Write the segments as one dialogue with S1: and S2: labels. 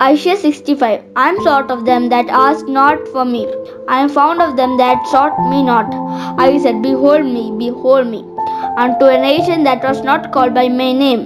S1: Isaiah 65. I am sought of them that asked not for me. I am found of them that sought me not. I said, behold me, unto a nation that was not called by my name.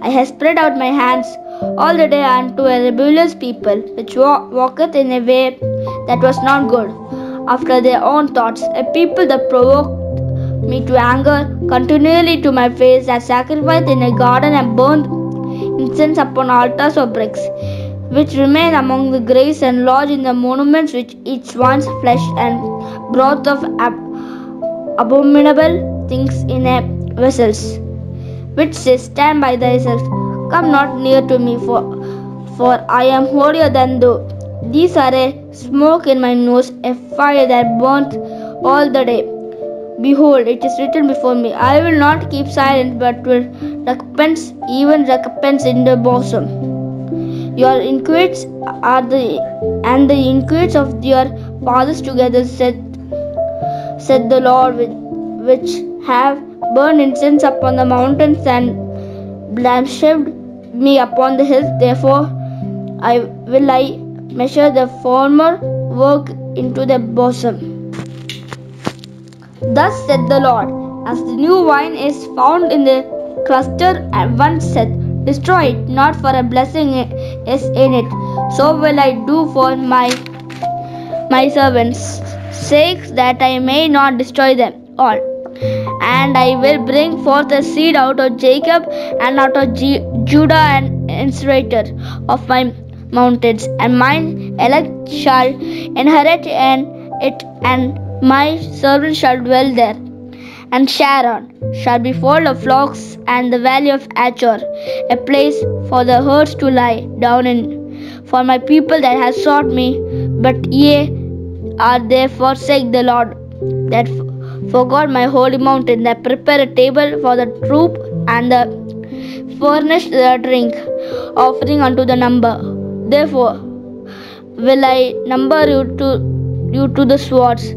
S1: I have spread out my hands all the day unto a rebellious people, which walketh in a way that was not good, after their own thoughts, a people that provoked me to anger continually to my face, that sacrificed in a garden and burned incense upon altars of bricks, which remain among the graves and lodge in the monuments, which eat one's flesh and broth of abominable things in a vessels, which say, stand by thyself, come not near to me, for I am holier than thou. These are a smoke in my nose, a fire that burns all the day. Behold, it is written before me, I will not keep silent, but will recompense, even recompense in the bosom. Your iniquities are the iniquities of your fathers together, said the Lord, which have burned incense upon the mountains and blasphemed me upon the hills. Therefore I measure the former work into the bosom. Thus said the Lord, as the new wine is found in the cluster, and one said, destroy it, not for a blessing is in it. So will I do for my servants' sakes, that I may not destroy them all. And I will bring forth a seed out of Jacob and out of Judah, an inheritor of my mountains, and mine elect shall inherit it, and my servants shall dwell there. And Sharon shall be full of flocks, and the valley of Achor a place for the herds to lie down in, for my people that have sought me. But ye are they forsake the Lord, that forgot my holy mountain, that prepare a table for the troop, and furnish the drink offering unto the number. Therefore will I number you to the swords,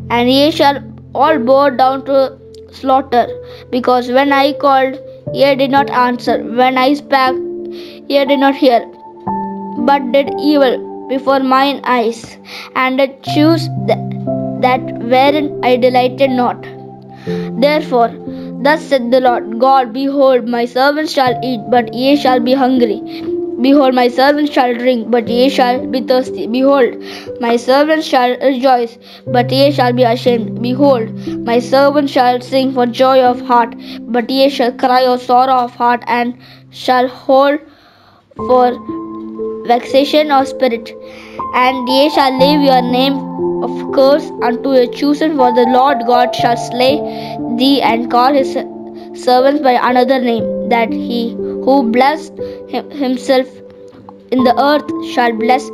S1: and ye shall all bow down to slaughter, because when I called, ye did not answer, when I spake, ye did not hear, but did evil before mine eyes, and did choose that wherein I delighted not. Therefore thus said the Lord God, behold, my servants shall eat, but ye shall be hungry. Behold, my servants shall drink, but ye shall be thirsty. Behold, my servants shall rejoice, but ye shall be ashamed. Behold, my servants shall sing for joy of heart, but ye shall cry of sorrow of heart, and shall hold for vexation of spirit. And ye shall leave your name of curse unto a chosen, for the Lord God shall slay thee, and call his servants by another name, that he who blessed himself in the earth shall bless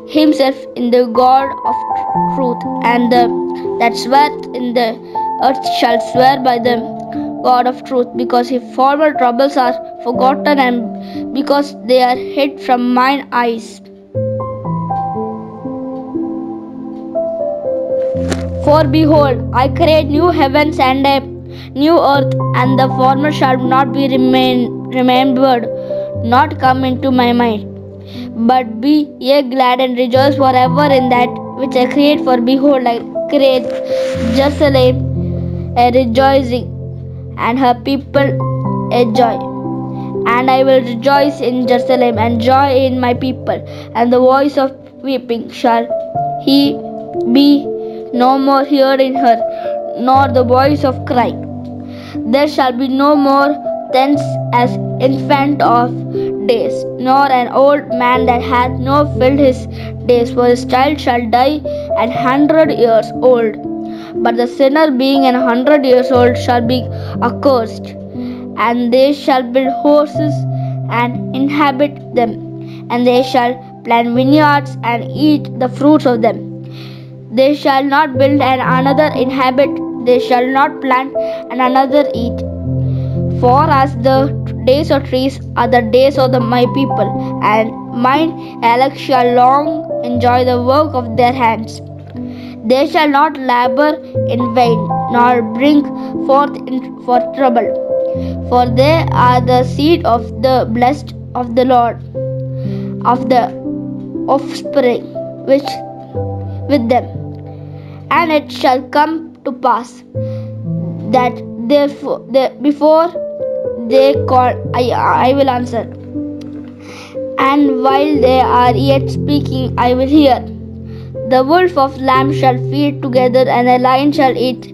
S1: himself in the God of truth, and that sweareth in the earth shall swear by the God of truth, because his former troubles are forgotten, and because they are hid from mine eyes. For behold, I create new heavens and a new earth, and the former shall not be remembered, not come into my mind. But be ye glad and rejoice forever in that which I create. For behold, I create Jerusalem a rejoicing, and her people a joy. And I will rejoice in Jerusalem, and joy in my people, and the voice of weeping shall he be no more heard in her, nor the voice of crying. There shall be no more thence as infant of days, nor an old man that hath no filled his days, for his child shall die 100 years old. But the sinner being 100 years old shall be accursed, and they shall build horses and inhabit them, and they shall plant vineyards and eat the fruits of them. They shall not build and another inhabit, they shall not plant and another eat. For as the days of trees are the days of my people, and mine elect shall long enjoy the work of their hands. They shall not labor in vain, nor bring forth for trouble. For they are the seed of the blessed of the Lord, of the offspring which with them. And it shall come to pass that before they call, I will answer. And while they are yet speaking, I will hear. The wolf of lamb shall feed together, and the lion shall eat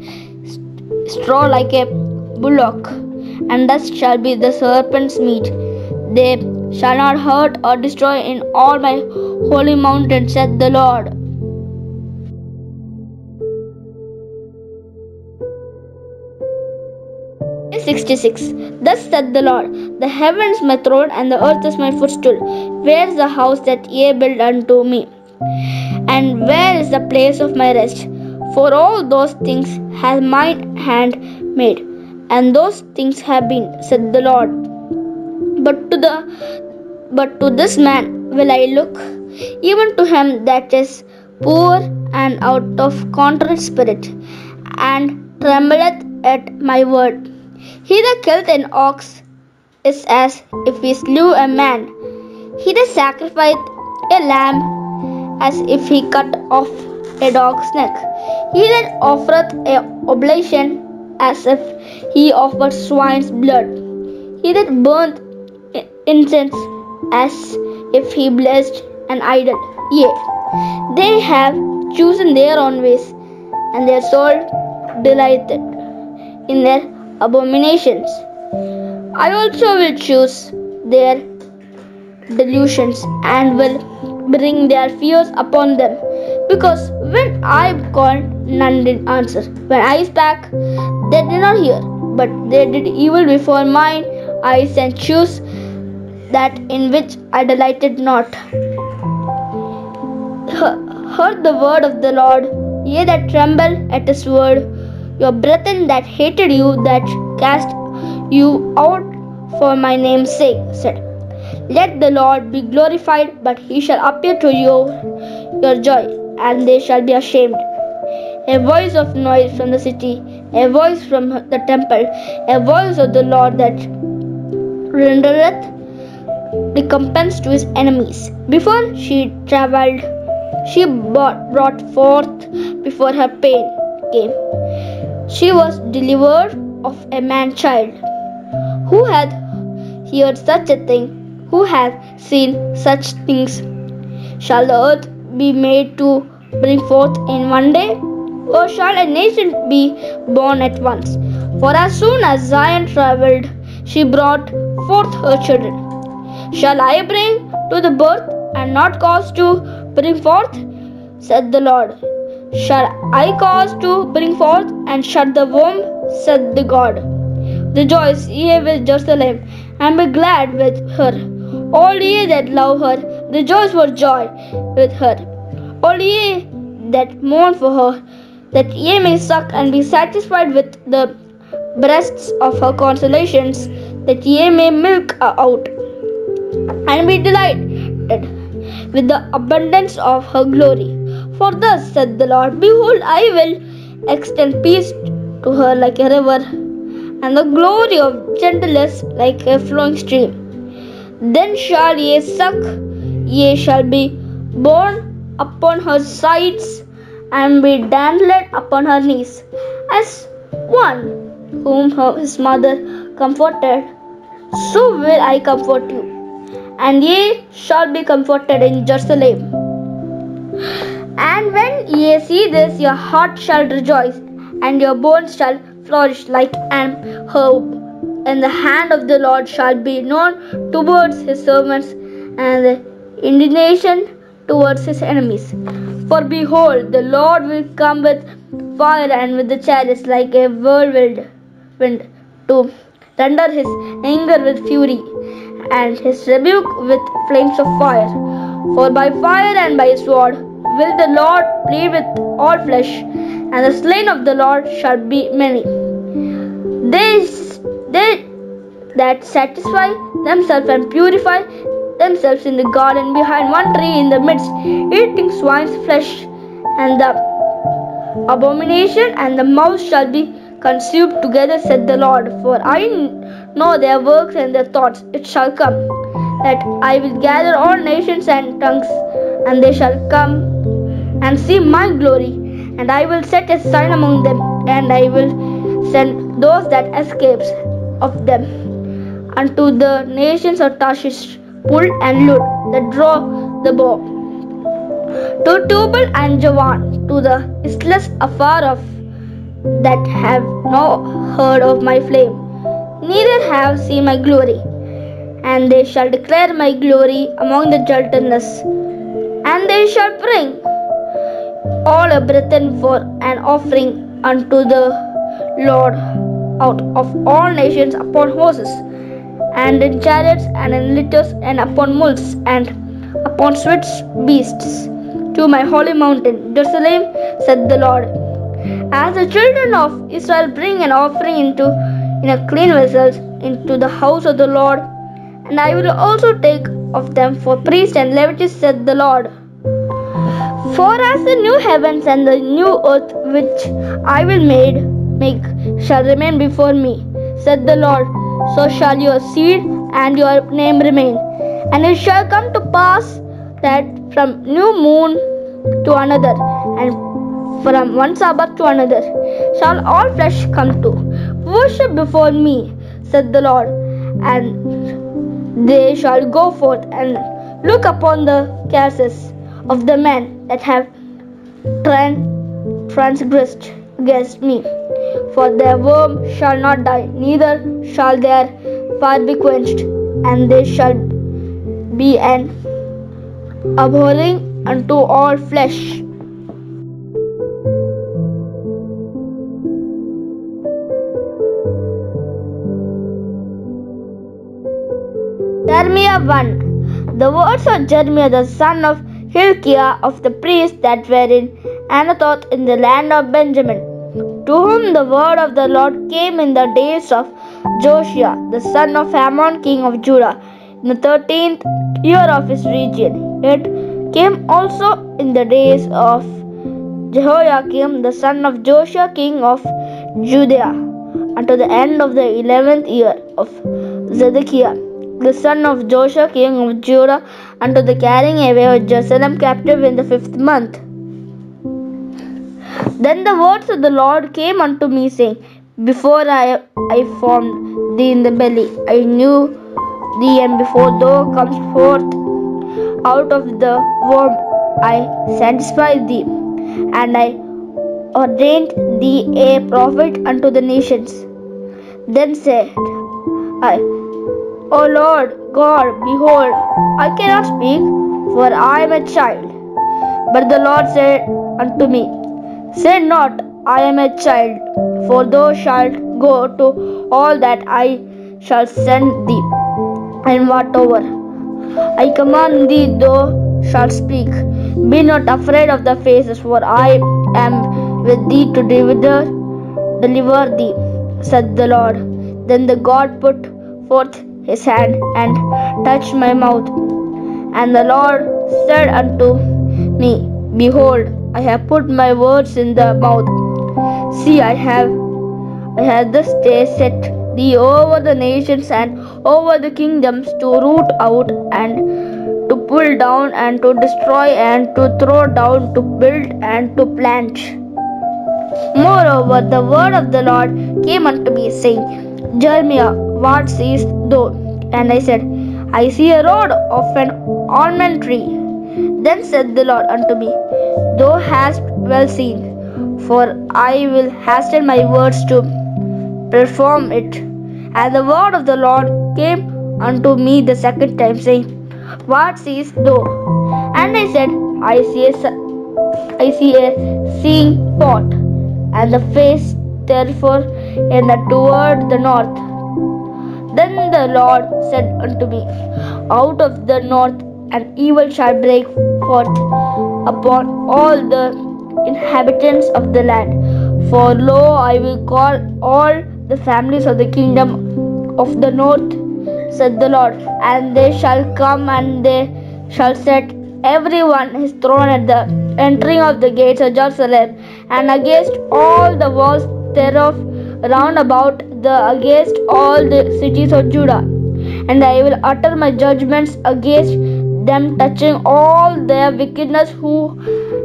S1: straw like a bullock, and thus shall be the serpent's meat. They shall not hurt or destroy in all my holy mountain, said the Lord. 66. Thus said the Lord, the heavens my throne, and the earth is my footstool. Where is the house that ye built unto me? And where is the place of my rest? For all those things hath mine hand made, and those things have been, said the Lord. But to this man will I look, even to him that is poor and out of contrite spirit, and trembleth at my word. He that killeth an ox is as if he slew a man. He that sacrificeth a lamb as if he cut off a dog's neck. He that offereth a oblation as if he offered swine's blood. He that burneth incense as if he blessed an idol. Yea, they have chosen their own ways, and their soul delighteth in their abominations. I also will choose their delusions, and will bring their fears upon them. Because when I called, none did answer. When I spake, they did not hear. But they did evil before mine eyes, and chose that in which I delighted not. Heard the word of the Lord, ye that tremble at his word. Your brethren that hated you, that cast you out for my name's sake, said, let the Lord be glorified, but he shall appear to you your joy, and they shall be ashamed. A voice of noise from the city, a voice from the temple, a voice of the Lord that rendereth recompense to his enemies. Before she travelled, she brought forth before her pain came. She was delivered of a man child. Who hath heard such a thing? Who hath seen such things? Shall the earth be made to bring forth in one day? Or shall a nation be born at once? For as soon as Zion travelled, she brought forth her children. Shall I bring to the birth, and not cause to bring forth? Said the Lord. Shall I cause to bring forth, and shut the womb? Said the God. Rejoice ye with Jerusalem, and be glad with her. All ye that love her, rejoice for joy with her. All ye that mourn for her, that ye may suck and be satisfied with the breasts of her consolations, that ye may milk out and be delighted with the abundance of her glory. For thus said the Lord, behold, I will extend peace to her like a river, and the glory of gentleness like a flowing stream. Then shall ye suck, ye shall be borne upon her sides, and be dandled upon her knees, as one whom his mother comforted, so will I comfort you, and ye shall be comforted in Jerusalem. And when ye see this, your heart shall rejoice, and your bones shall flourish like an herb. And the hand of the Lord shall be known towards his servants, and the indignation towards his enemies. For behold, the Lord will come with fire and with the chariots like a whirlwind to render his anger with fury, and his rebuke with flames of fire. For by fire and by sword will the Lord plead with all flesh, and the slain of the Lord shall be many. They that satisfy themselves and purify themselves in the garden behind one tree in the midst, eating swine's flesh, and the abomination and the mouse shall be consumed together, said the Lord. For I know their works and their thoughts. It shall come that I will gather all nations and tongues and they shall come and see my glory. And I will set a sign among them, and I will send those that escapes of them unto the nations of Tarshish, Pul and Lud, that draw the bow, to Tubal and Javan, to the isles afar off, that have no heard of my flame, neither have seen my glory. And they shall declare my glory among the gentleness, and they shall bring all a brethren for an offering unto the Lord out of all nations upon horses, and in chariots, and in litters, and upon mules, and upon swift beasts, to my holy mountain, Jerusalem, said the Lord. As the children of Israel bring an offering in a clean vessels into the house of the Lord, and I will also take of them for priests and Levites, said the Lord. For as the new heavens and the new earth which I will make shall remain before me, said the Lord, so shall your seed and your name remain. And it shall come to pass that from new moon to another, and from one Sabbath to another, shall all flesh come to worship before me, said the Lord. And they shall go forth and look upon the cases of the men that have transgressed against me. For their worm shall not die, neither shall their fire be quenched, and they shall be an abhorring unto all flesh. Jeremiah 1. The words of Jeremiah the son of Hilkiah of the priests that were in Anathoth in the land of Benjamin, to whom the word of the Lord came in the days of Josiah the son of Ammon king of Judah, in the 13th year of his reign. It came also in the days of Jehoiakim the son of Josiah king of Judea, unto the end of the 11th year of Zedekiah the son of Joshua king of Judah, unto the carrying away of Jerusalem captive in the 5th month. Then the words of the Lord came unto me, saying, Before I formed thee in the belly, I knew thee, and before thou comest forth out of the womb, I sanctified thee, and I ordained thee a prophet unto the nations. Then said I, O Lord God, behold, I cannot speak, for I am a child. But the Lord said unto me, Say not, I am a child, for thou shalt go to all that I shall send thee, and whatever I command thee thou shalt speak. Be not afraid of the faces, for I am with thee to deliver thee, said the Lord. Then the God put forth his hand and touched my mouth. And the Lord said unto me, Behold, I have put my words in the mouth. See, I have this day set thee over the nations and over the kingdoms, to root out and to pull down and to destroy and to throw down, to build and to plant. Moreover, the word of the Lord came unto me, saying, Jeremiah, what seest thou? And I said, I see a rod of an almond tree. Then said the Lord unto me, Thou hast well seen, for I will hasten my words to perform it. And the word of the Lord came unto me the second time, saying, What seest thou? And I said, I see a seeing pot, and the face therefore in the toward the north. Then the Lord said unto me, Out of the north an evil shall break forth upon all the inhabitants of the land. For lo, I will call all the families of the kingdom of the north, said the Lord, and they shall come, and they shall set every one his throne at the entering of the gates of Jerusalem, and against all the walls thereof round about against all the cities of Judah. And I will utter my judgments against them, touching all their wickedness, who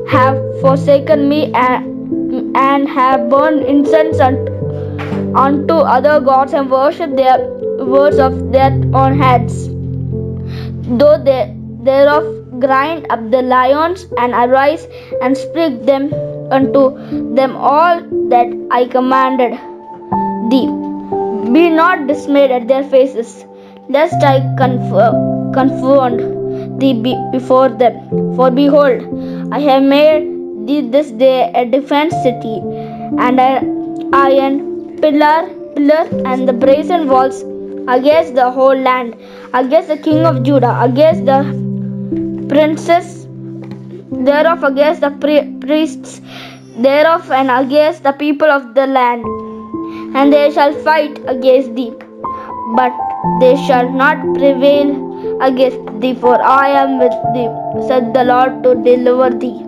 S1: have forsaken me and have burned incense unto other gods and worshipped their words of their own heads. Though they thereof grind up the lions and arise and speak them unto them all that I commanded thee. Be not dismayed at their faces, lest I confound thee before them. For behold, I have made thee this day a defense city, and an iron pillar and the brazen walls against the whole land, against the king of Judah, against the princes thereof, against the priests thereof, and against the people of the land. And they shall fight against thee, but they shall not prevail against thee, for I am with thee, said the Lord, to deliver thee.